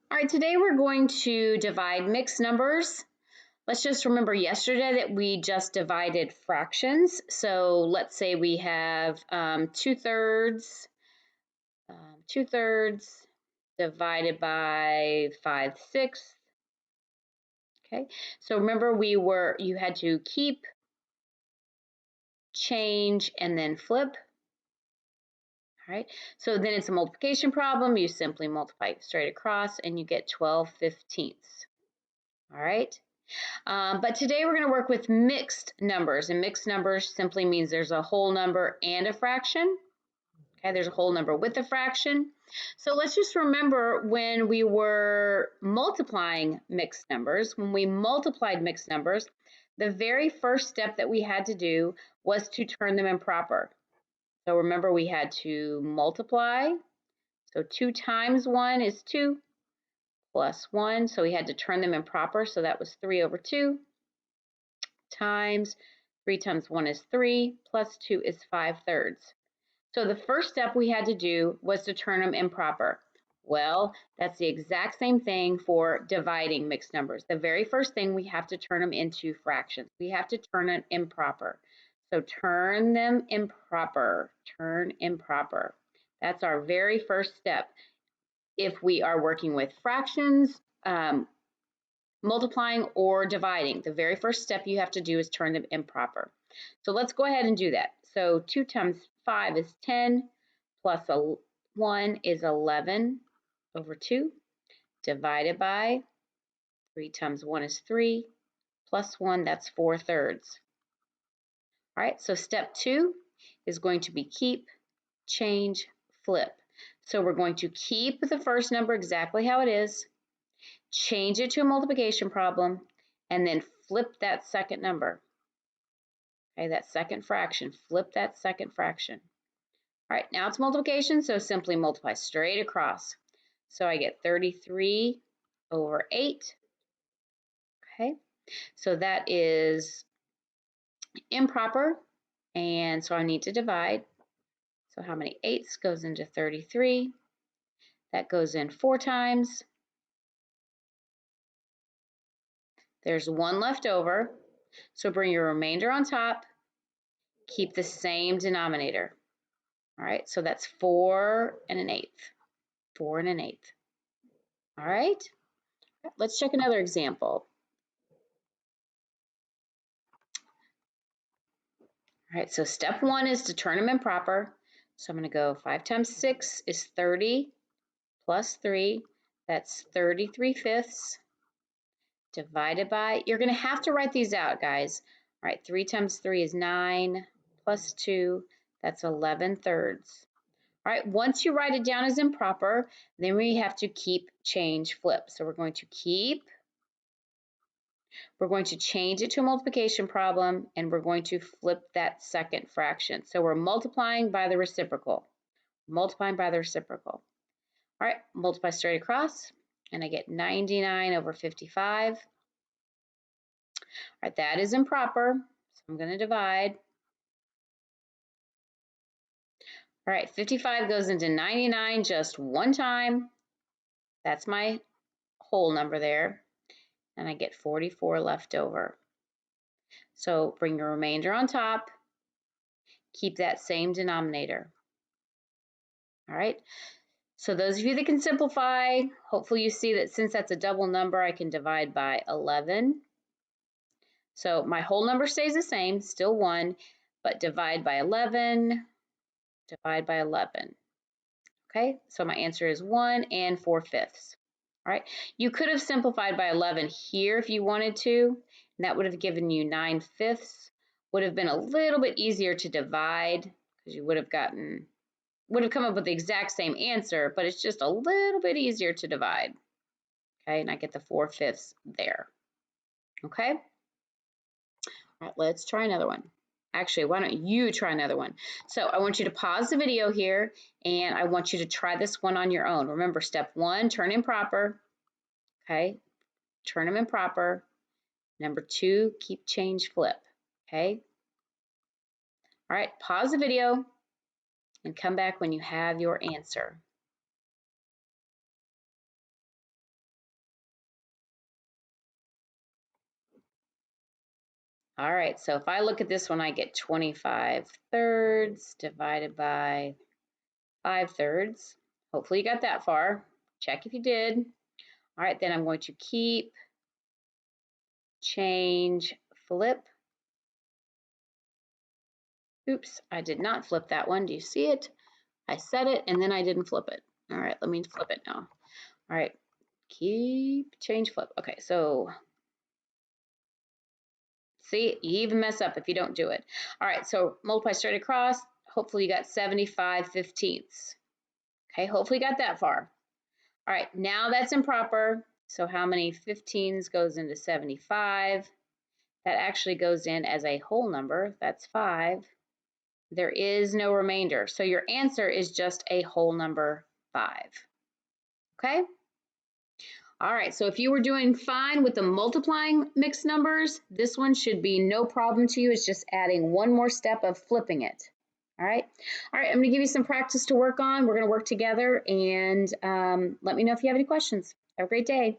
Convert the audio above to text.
All right, today we're going to divide mixed numbers. Let's just remember yesterday that we just divided fractions. So let's say we have 2/3, 2/3 divided by 5/6. Okay, so remember you had to keep, change, and then flip. All right, so then it's a multiplication problem. You simply multiply straight across and you get 12/15. All right. But today we're going to work with mixed numbers, and mixed numbers simply means there's a whole number and a fraction. Okay, there's a whole number with a fraction. So let's just remember when we were multiplying mixed numbers, when we multiplied mixed numbers, the very first step that we had to do was to turn them improper. So remember we had to multiply. So 2 times 1 is 2 plus 1. So we had to turn them improper. So that was 3/2 times 3 times 1 is 3, plus 2 is 5/3. So the first step we had to do was to turn them improper. Well, that's the exact same thing for dividing mixed numbers. The very first thing, we have to turn them into fractions. We have to turn it improper. So turn them improper, turn improper. That's our very first step. If we are working with fractions, multiplying or dividing, the very first step you have to do is turn them improper. So let's go ahead and do that. So 2 times 5 is 10, plus 1 is 11/2, divided by 3 times 1 is 3, plus 1, that's 4/3. All right, so step 2 is going to be keep, change, flip. So we're going to keep the first number exactly how it is, change it to a multiplication problem, and then flip that second number. Okay, that second fraction, flip that second fraction. All right, now it's multiplication, so simply multiply straight across. So I get 33/8. Okay, so that is improper, and so I need to divide. So how many eighths goes into 33? That goes in 4 times. There's 1 left over, so bring your remainder on top, keep the same denominator. All right, so that's 4 1/8. 4 1/8. All right, let's check another example. All right, so step 1 is to turn them improper. So I'm going to go 5 times 6 is 30, plus 3, that's 33/5, divided by, you're going to have to write these out, guys. All right, 3 times 3 is 9, plus 2, that's 11/3. All right, once you write it down as improper, then we have to keep, change, flip. So we're going to keep, we're going to change it to a multiplication problem, and we're going to flip that second fraction. So we're multiplying by the reciprocal, multiplying by the reciprocal. All right, multiply straight across, and I get 99/55. All right, that is improper, so I'm going to divide. All right, 55 goes into 99 just one time. That's my whole number there, and I get 44 left over. So bring your remainder on top, keep that same denominator. All right, so those of you that can simplify, hopefully you see that since that's a double number, I can divide by 11. So my whole number stays the same, still 1, but divide by 11, divide by 11. Okay, so my answer is 1 4/5. All right, you could have simplified by 11 here if you wanted to, and that would have given you 9/5. Would have been a little bit easier to divide because you would have come up with the exact same answer, but it's just a little bit easier to divide. Okay, and I get the 4/5 there. Okay, all right, let's try another one. Actually, why don't you try another one? So I want you to pause the video here, and I want you to try this one on your own. Remember, step 1, turn improper. Okay, turn them improper. Number 2, keep, change, flip. Okay. All right, pause the video and come back when you have your answer. All right, so if I look at this one, I get 25 thirds divided by 5 thirds. Hopefully you got that far. Check if you did. All right, then I'm going to keep, change, flip. Oops, I did not flip that one. Do you see it? I said it and then I didn't flip it. All right, let me flip it now. All right, keep, change, flip. Okay, so see, you even mess up if you don't do it. All right, so multiply straight across. Hopefully you got 75 fifteenths. Okay, hopefully you got that far. All right, now that's improper. So how many 15s goes into 75? That actually goes in as a whole number. That's 5. There is no remainder. So your answer is just a whole number 5. Okay? All right, so if you were doing fine with the multiplying mixed numbers, this one should be no problem to you. It's just adding one more step of flipping it. All right, I'm going to give you some practice to work on. We're going to work together and let me know if you have any questions. Have a great day.